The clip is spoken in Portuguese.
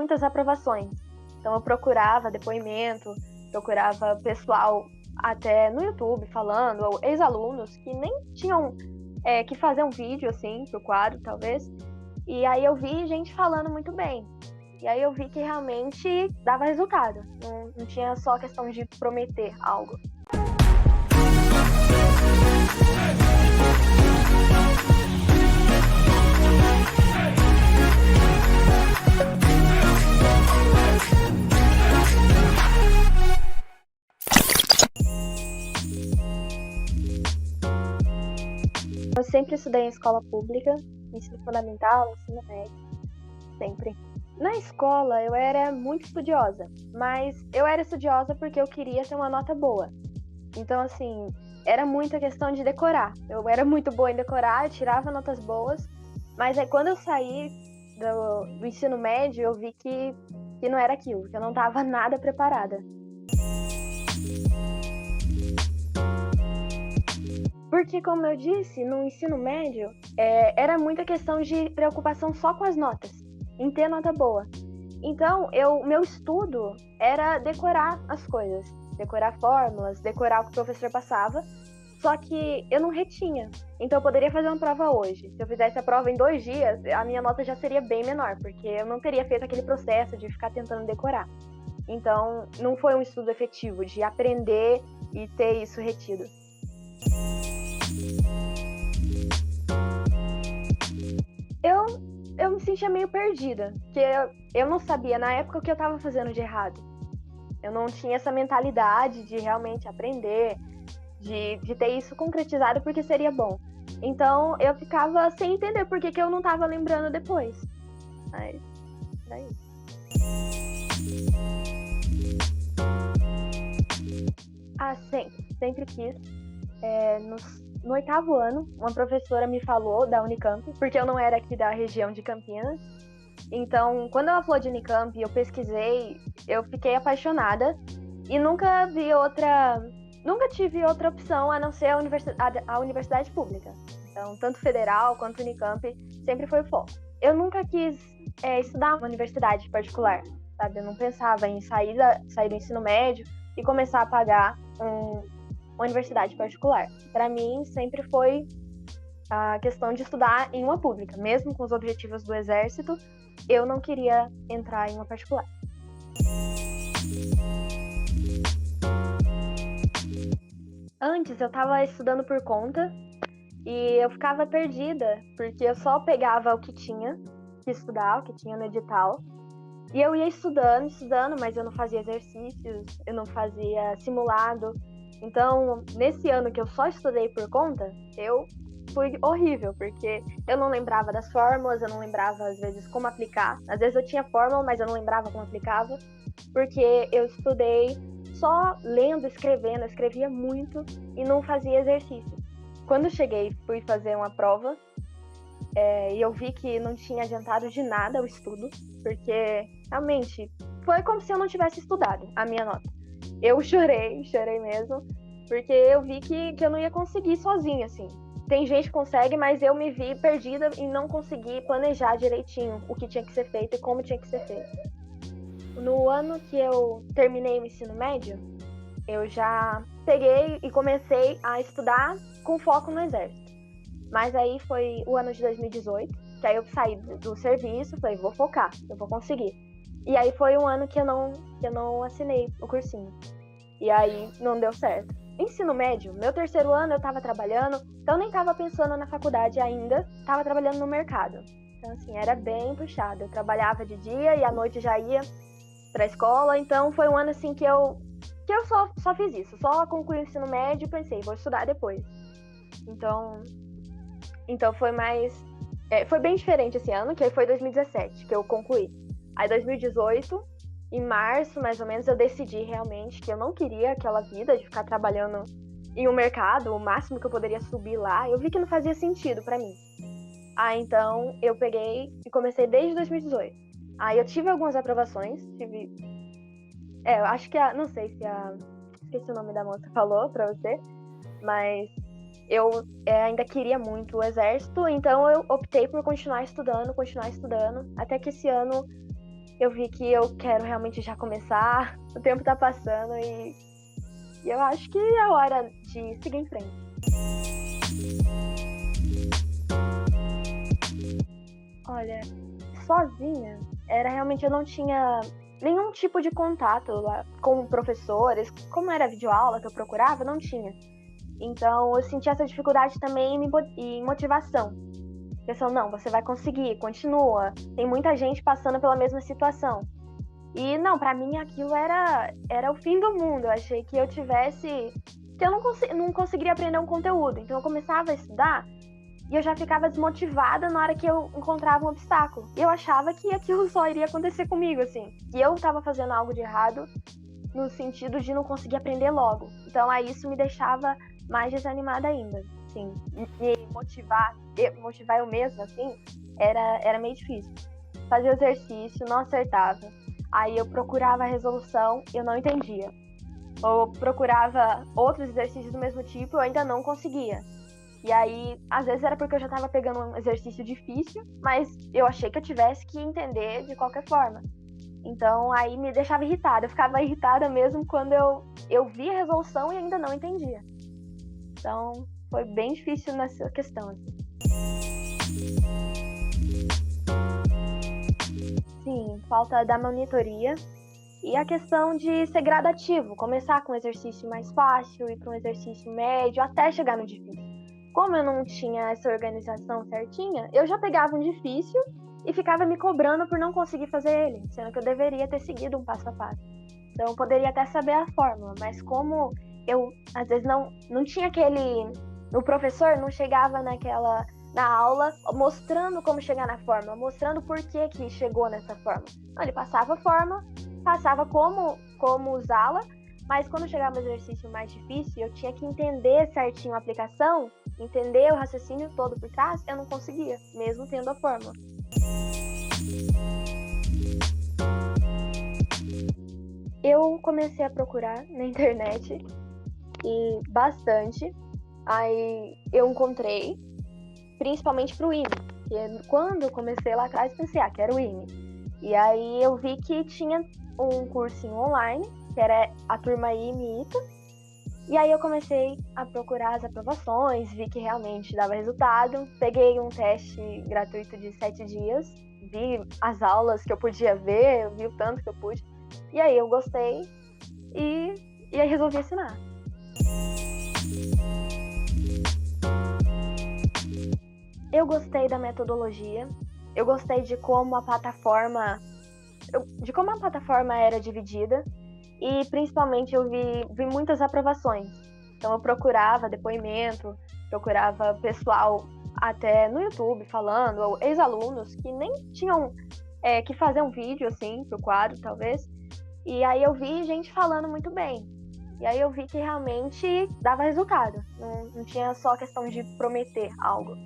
muitas aprovações. Então eu procurava depoimento, procurava pessoal até no YouTube falando, ou ex-alunos que nem tinham que fazer um vídeo assim pro quadro, talvez. E aí eu vi gente falando muito bem. E aí eu vi que realmente dava resultado. Não tinha só questão de prometer algo. Eu sempre estudei em escola pública, ensino fundamental, ensino médio, sempre. Na escola eu era muito estudiosa, mas eu era estudiosa porque eu queria ter uma nota boa. Então, assim, era muita questão de decorar. Eu era muito boa em decorar, eu tirava notas boas, mas aí quando eu saí do ensino médio, eu vi que não era aquilo, que eu não estava nada preparada. Porque, como eu disse, no ensino médio, era muita questão de preocupação só com as notas, em ter nota boa. Então, meu estudo era decorar as coisas, decorar fórmulas, decorar o que o professor passava, só que eu não retinha. Então, eu poderia fazer uma prova hoje. Se eu fizesse a prova em 2 dias, a minha nota já seria bem menor, porque eu não teria feito aquele processo de ficar tentando decorar. Então, não foi um estudo efetivo de aprender e ter isso retido. Eu me sentia meio perdida, porque eu não sabia na época o que eu estava fazendo de errado. Eu não tinha essa mentalidade de realmente aprender, de ter isso concretizado porque seria bom. Então eu ficava sem entender por que eu não estava lembrando depois. Mas daí. Ah, sempre quis. No 8º ano, uma professora me falou da Unicamp, porque eu não era aqui da região de Campinas. Então, quando ela falou de Unicamp, eu pesquisei, eu fiquei apaixonada e nunca tive outra opção a não ser a universidade pública. Então, tanto federal quanto Unicamp sempre foi o foco. Eu nunca quis estudar uma universidade particular, sabe? Eu não pensava em sair do ensino médio e começar a pagar uma universidade particular. Para mim, sempre foi a questão de estudar em uma pública. Mesmo com os objetivos do Exército, eu não queria entrar em uma particular. Antes, eu estava estudando por conta e eu ficava perdida, porque eu só pegava o que tinha que estudar, o que tinha no edital, e eu ia estudando, mas eu não fazia exercícios, eu não fazia simulado. Então, nesse ano que eu só estudei por conta, eu fui horrível, porque eu não lembrava das fórmulas, eu não lembrava, às vezes, como aplicar. Às vezes eu tinha fórmula, mas eu não lembrava como aplicava, porque eu estudei só lendo, escrevendo, eu escrevia muito e não fazia exercício. Quando eu cheguei, fui fazer uma prova, e eu vi que não tinha adiantado de nada o estudo, porque, realmente, foi como se eu não tivesse estudado a minha nota. Eu chorei mesmo, porque eu vi que eu não ia conseguir sozinha, assim. Tem gente que consegue, mas eu me vi perdida e não consegui planejar direitinho o que tinha que ser feito e como tinha que ser feito. No ano que eu terminei o ensino médio, eu já peguei e comecei a estudar com foco no Exército. Mas aí foi o ano de 2018, que aí eu saí do serviço, falei, vou focar, eu vou conseguir. E aí foi um ano que eu não assinei o cursinho. E aí não deu certo. Ensino médio, meu 3º ano eu tava trabalhando, então eu nem tava pensando na faculdade ainda, tava trabalhando no mercado. Então, assim, era bem puxado. Eu trabalhava de dia e à noite já ia pra escola, então foi um ano, assim, que eu só fiz isso. Só concluí o ensino médio e pensei, vou estudar depois. Então foi mais... foi bem diferente esse ano, que aí foi 2017, que eu concluí. Aí 2018, em março, mais ou menos, eu decidi realmente que eu não queria aquela vida de ficar trabalhando em um mercado, o máximo que eu poderia subir lá. Eu vi que não fazia sentido pra mim. Então eu peguei e comecei desde 2018. Aí eu tive algumas aprovações, eu acho que não sei se esqueci o nome da moça falou pra você, mas eu ainda queria muito o Exército, então eu optei por continuar estudando, até que esse ano eu vi que eu quero realmente já começar, o tempo tá passando e eu acho que é hora de seguir em frente. Olha, sozinha, era realmente eu não tinha nenhum tipo de contato lá com professores, como era videoaula que eu procurava, não tinha. Então eu senti essa dificuldade também em motivação. Pensando, não, você vai conseguir, continua. Tem muita gente passando pela mesma situação. E não, pra mim aquilo era o fim do mundo. Eu achei que eu tivesse. Que eu não conseguiria aprender um conteúdo. Então eu começava a estudar e eu já ficava desmotivada na hora que eu encontrava um obstáculo. E eu achava que aquilo só iria acontecer comigo, assim. Que eu tava fazendo algo de errado no sentido de não conseguir aprender logo. Então aí isso me deixava mais desanimada ainda. Assim, me motivar eu mesma, assim, era meio difícil. Fazia exercício, não acertava. Aí eu procurava a resolução, eu não entendia. Ou procurava outros exercícios do mesmo tipo, eu ainda não conseguia. E aí, às vezes era porque eu já tava pegando um exercício difícil, mas eu achei que eu tivesse que entender de qualquer forma. Então aí me deixava irritada. Eu ficava irritada mesmo quando eu via a resolução e ainda não entendia. Então foi bem difícil nessa questão, assim. Sim, falta da monitoria e a questão de ser gradativo, começar com um exercício mais fácil, ir para um exercício médio, até chegar no difícil. Como eu não tinha essa organização certinha, eu já pegava um difícil e ficava me cobrando por não conseguir fazer ele, sendo que eu deveria ter seguido um passo a passo. Então eu poderia até saber a fórmula, mas como eu às vezes não tinha aquele. O professor não chegava na aula mostrando como chegar na fórmula, mostrando por que chegou nessa fórmula. Não, ele passava a fórmula, passava como usá-la, mas quando chegava no exercício mais difícil, eu tinha que entender certinho a aplicação, entender o raciocínio todo por trás, eu não conseguia, mesmo tendo a fórmula. Eu comecei a procurar na internet e bastante. Aí eu encontrei, principalmente pro IME. E quando eu comecei lá atrás, pensei, quero o IME. E aí eu vi que tinha um cursinho online, que era a turma IME ITA. E aí eu comecei a procurar as aprovações, vi que realmente dava resultado. Peguei um teste gratuito de 7 dias, vi as aulas que eu podia ver, vi o tanto que eu pude. E aí eu gostei e aí resolvi assinar. Eu gostei da metodologia, eu gostei de como a plataforma era dividida e principalmente eu vi muitas aprovações. Então eu procurava depoimento, procurava pessoal até no YouTube falando, ou ex-alunos que nem tinham que fazer um vídeo assim pro quadro, talvez. E aí eu vi gente falando muito bem. E aí eu vi que realmente dava resultado. Não tinha só questão de prometer algo.